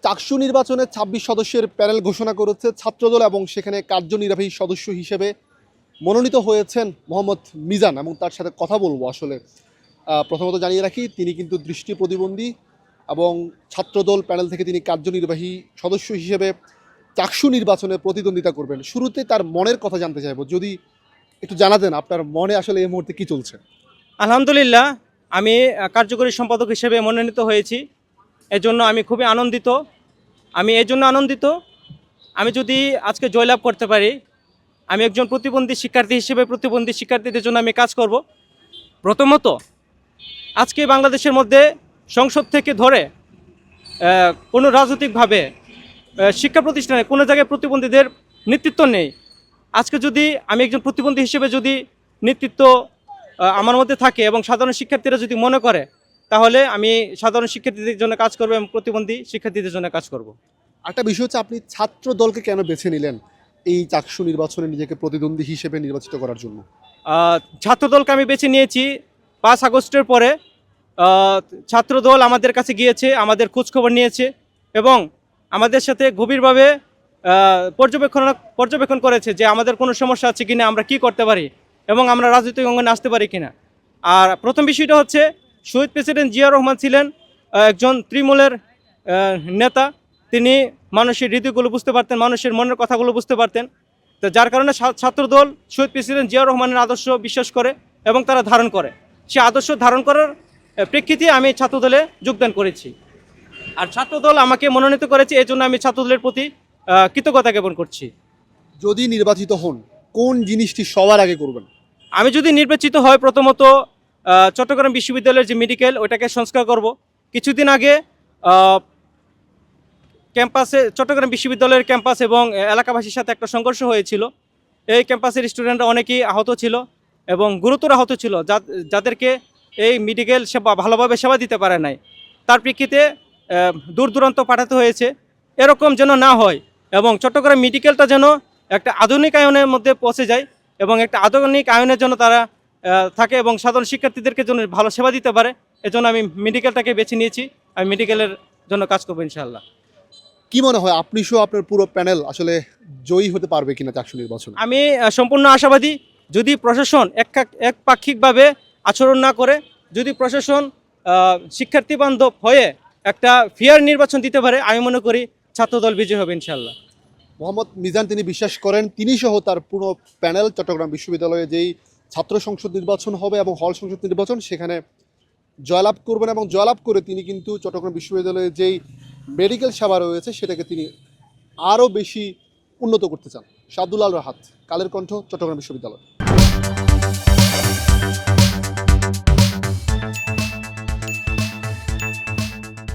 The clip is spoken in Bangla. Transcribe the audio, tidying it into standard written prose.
চাকসু নির্বাচনে ২৬ সদস্যের প্যানেল ঘোষণা করেছে ছাত্রদল এবং সেখানে কার্যনির্বাহী সদস্য হিসেবে মনোনীত হয়েছেন মোহাম্মদ মিজান এবং তার সাথে কথা বলবো। আসলে প্রথমত জানিয়ে রাখি, তিনি কিন্তু দৃষ্টি প্রতিবন্ধী এবং ছাত্রদল প্যানেল থেকে তিনি কার্যনির্বাহী সদস্য হিসেবে চাকসু নির্বাচনে প্রতিদ্বন্দ্বিতা করবেন। শুরুতে তার মনের কথা জানতে চাইব, যদি একটু জানাতেন আপনার মনে আসলে এই মুহূর্তে কী চলছে। আলহামদুলিল্লাহ, আমি কার্যকরী সম্পাদক হিসেবে মনোনীত হয়েছি। এজন্য আমি খুবই আনন্দিত। আমি যদি আজকে জয়লাভ করতে পারি, আমি একজন প্রতিবন্ধী শিক্ষার্থী হিসেবে প্রতিবন্ধী শিক্ষার্থীদের জন্য আমি কাজ করব। প্রথমত, আজকে বাংলাদেশের মধ্যে সংসদ থেকে ধরে কোনো রাজনৈতিকভাবে শিক্ষা প্রতিষ্ঠানে কোনো জায়গায় প্রতিবন্ধীদের নেতৃত্ব নেই। আজকে যদি আমি একজন প্রতিবন্ধী হিসেবে যদি নেতৃত্ব আমার মধ্যে থাকে এবং সাধারণ শিক্ষার্থীরা যদি মনে করে, তাহলে আমি সাধারণ শিক্ষার্থীদের জন্য কাজ করব এবং প্রতিবন্ধী শিক্ষার্থীদের জন্য কাজ করব। একটা বিষয় হচ্ছে, আপনি ছাত্র দলকে কেন বেছে নিলেন এই চাকসু নির্বাচনে নিজেকে প্রতিদ্বন্দ্বী হিসেবে নির্বাচিত করার জন্য? ছাত্রদলকে আমি বেছে নিয়েছি 5 আগস্টের পরে। ছাত্রদল আমাদের কাছে গিয়েছে, আমাদের খোঁজখবর নিয়েছে এবং আমাদের সাথে গভীরভাবে পর্যবেক্ষণ করেছে যে আমাদের কোনো সমস্যা আছে কিনা, আমরা কি করতে পারি এবং আমরা রাজনৈতিক অঙ্গনে আসতে পারি কিনা। আর প্রথম বিষয়টা হচ্ছে, শহীদ প্রেসিডেন্ট জিয়া রহমান ছিলেন একজন তৃণমূলের নেতা। তিনি মানুষের হৃদয়গুলো বুঝতে পারতেন, মানুষের মনের কথাগুলো বুঝতে পারতেন। তো যার কারণে ছাত্রদল শহীদ প্রেসিডেন্ট জিয়া রহমানের আদর্শ বিশ্বাস করে এবং তারা ধারণ করে। সে আদর্শ ধারণ করার প্রেক্ষিতে আমি ছাত্রদলে যোগদান করেছি। আর ছাত্রদল আমাকে মনোনীত করেছে, এই জন্য আমি ছাত্রদলের প্রতি কৃতজ্ঞতা জ্ঞাপন করছি। যদি নির্বাচিত হন, কোন জিনিসটি সবার আগে করবেন? আমি যদি নির্বাচিত হয়, প্রথমত চট্টগ্রাম বিশ্ববিদ্যালয়ের যে মেডিকেল, ওইটাকে সংস্কার করব। কিছুদিন আগে চট্টগ্রাম বিশ্ববিদ্যালয়ের ক্যাম্পাস এবং এলাকাবাসীর সাথে একটা সংঘর্ষ হয়েছিল। এই ক্যাম্পাসের স্টুডেন্টরা অনেকেই আহত ছিল এবং গুরুতর আহত ছিল, যাদেরকে এই মেডিকেল সেবা ভালোভাবে সেবা দিতে পারে নাই। তার প্রেক্ষিতে দূর দূরান্ত পাঠাতে হয়েছে। এরকম যেন না হয় এবং চট্টগ্রাম মেডিকেলটা যেন একটা আধুনিকায়নের মধ্যে পৌঁছে যায় এবং একটা আধুনিক আয়নের জন্য তারা থাকে এবং সাধারণ শিক্ষার্থীদেরকে জন্য ভালো সেবা দিতে পারে। এজন্য আমি মেডিকেলটাকে বেছে নিয়েছি। আমি মেডিকেলের জন্য কাজ করবো ইনশাআল্লাহ। কি মনে হয়, আপনি সহ আপনার পুরো প্যানেল আসলে জয়ী হতে পারবে কিনা চাকসু নির্বাচনে? আমি সম্পূর্ণ আশাবাদী। যদি প্রশাসন একপাক্ষিকভাবে আচরণ না করে, যদি প্রশাসন শিক্ষার্থী বান্ধব হয়ে একটা ফেয়ার নির্বাচন দিতে পারে, আমি মনে করি ছাত্রদল বিজয় হবে ইনশাআল্লাহ। মোহাম্মদ মিজান তিনি বিশ্বাস করেন তিনি সহ তার পুরো প্যানেল চট্টগ্রাম বিশ্ববিদ্যালয়ে যেই ছাত্র সংসদ নির্বাচন হবে এবং হল সংসদ নির্বাচন, সেখানে জয়লাভ করবেন এবং জয়লাভ করে তিনি কিন্তু চট্টগ্রাম বিশ্ববিদ্যালয়ে যেই মেডিকেল সেবা রয়েছে সেটাকে তিনি আরও বেশি উন্নত করতে চান। শাহদুল আল রাহাত, কালের কণ্ঠ, চট্টগ্রাম বিশ্ববিদ্যালয়।